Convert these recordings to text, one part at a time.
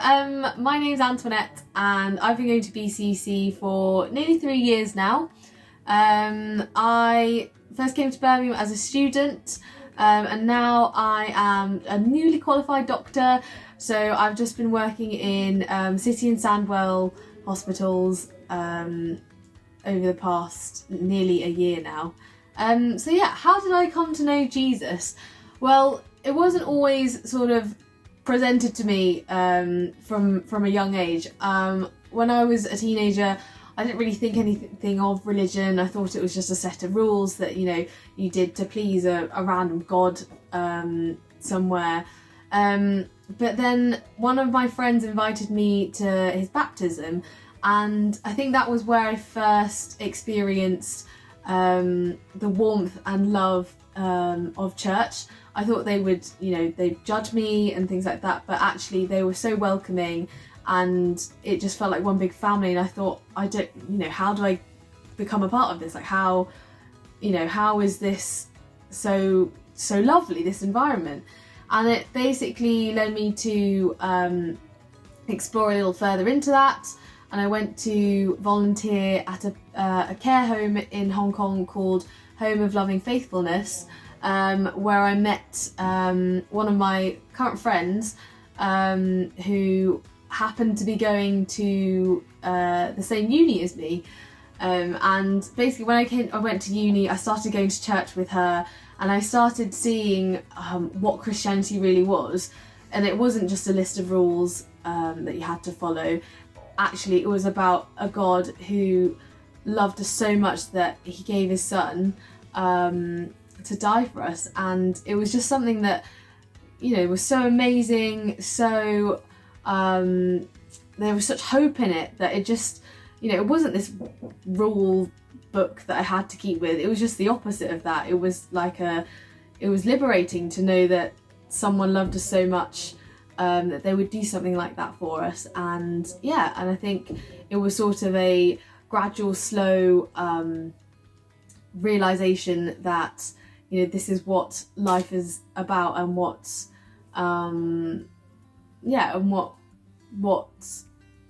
my name's Antoinette and I've been going to BCC for nearly 3 years now. I first came to Birmingham as a student and now I am a newly qualified doctor, so I've just been working in City and Sandwell hospitals over the past nearly a year now. So yeah, how did I come to know Jesus? Well, it wasn't always sort of presented to me from a young age. When I was a teenager, I didn't really think anything of religion. I thought it was just a set of rules that you did to please a random god somewhere. But then one of my friends invited me to his baptism, and I think that was where I first experienced the warmth and love of church. I thought they would, they'd judge me and things like that, but actually they were so welcoming and it just felt like one big family. And I thought, how do I become a part of this? Like how is this so lovely, this environment? And it basically led me to explore a little further into that. And I went to volunteer at a care home in Hong Kong called Home of Loving Faithfulness, where I met one of my current friends who happened to be going to the same uni as me. And basically when I went to uni, I started going to church with her and I started seeing what Christianity really was. And it wasn't just a list of rules that you had to follow. Actually, it was about a God who loved us so much that he gave his son to die for us. And it was just something that was so amazing, so there was such hope in it that it just it wasn't this rule book that I had to keep with. It was just the opposite of that. It was it was liberating to know that someone loved us so much that they would do something like that for us. And I think it was sort of a gradual, slow realization that this is what life is about, and what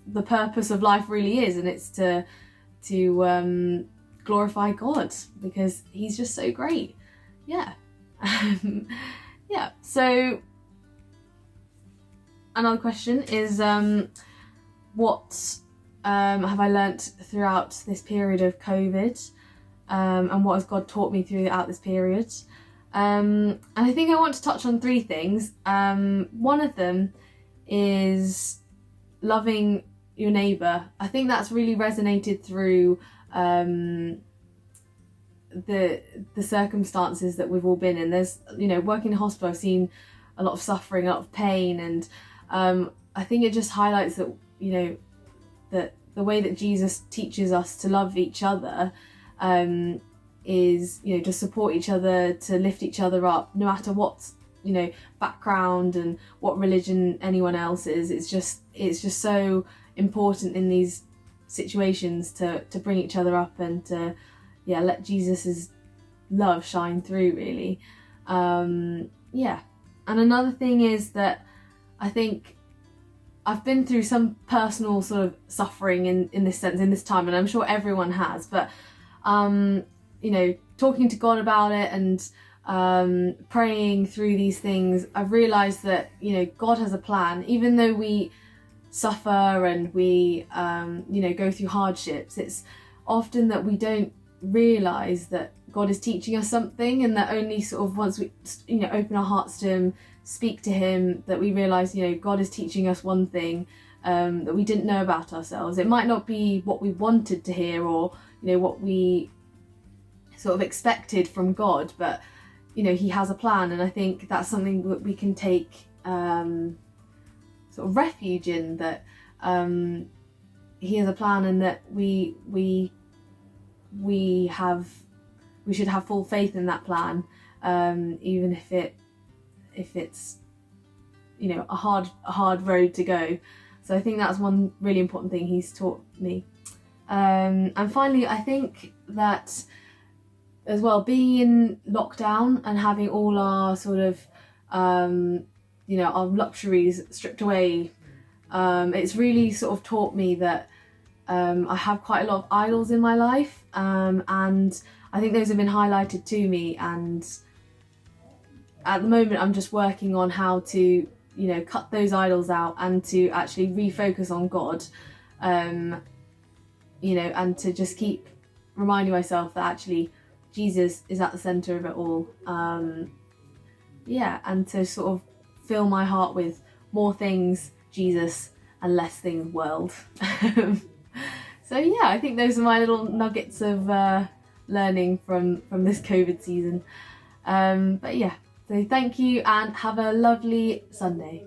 the purpose of life really is, and it's to glorify God because he's just so great. So another question is what have I learnt throughout this period of COVID, and what has God taught me throughout this period? And I think I want to touch on 3 things. One of them is loving your neighbour. I think that's really resonated through the circumstances that we've all been in. There's, working in hospital, I've seen a lot of suffering, a lot of pain, and I think it just highlights that, that the way that Jesus teaches us to love each other is, to support each other, to lift each other up, no matter what, background and what religion anyone else is. It's just so important in these situations to bring each other up and to let Jesus's love shine through, really. And another thing is that I think I've been through some personal sort of suffering in this sense, in this time, and I'm sure everyone has, but talking to God about it and praying through these things, I've realised that God has a plan. Even though we suffer and we go through hardships, it's often that we don't realise that God is teaching us something, and that only sort of once we open our hearts to him, speak to him, that we realise God is teaching us one thing that we didn't know about ourselves. It might not be what we wanted to hear or what we sort of expected from God, but he has a plan. And I think that's something that we can take sort of refuge in, that he has a plan, and that we should have full faith in that plan, even if it's a hard road to go. So I think that's one really important thing he's taught me. And finally, I think that as well, being in lockdown and having all our sort of our luxuries stripped away It's really sort of taught me that I have quite a lot of idols in my life, and I think those have been highlighted to me, and at the moment I'm just working on how to, you know, cut those idols out and to actually refocus on God, you know, and to just keep reminding myself that actually Jesus is at the centre of it all. Yeah, and to sort of fill my heart with more things Jesus and less things world. So yeah, I think those are my little nuggets of learning from this COVID season. But yeah, so thank you and have a lovely Sunday.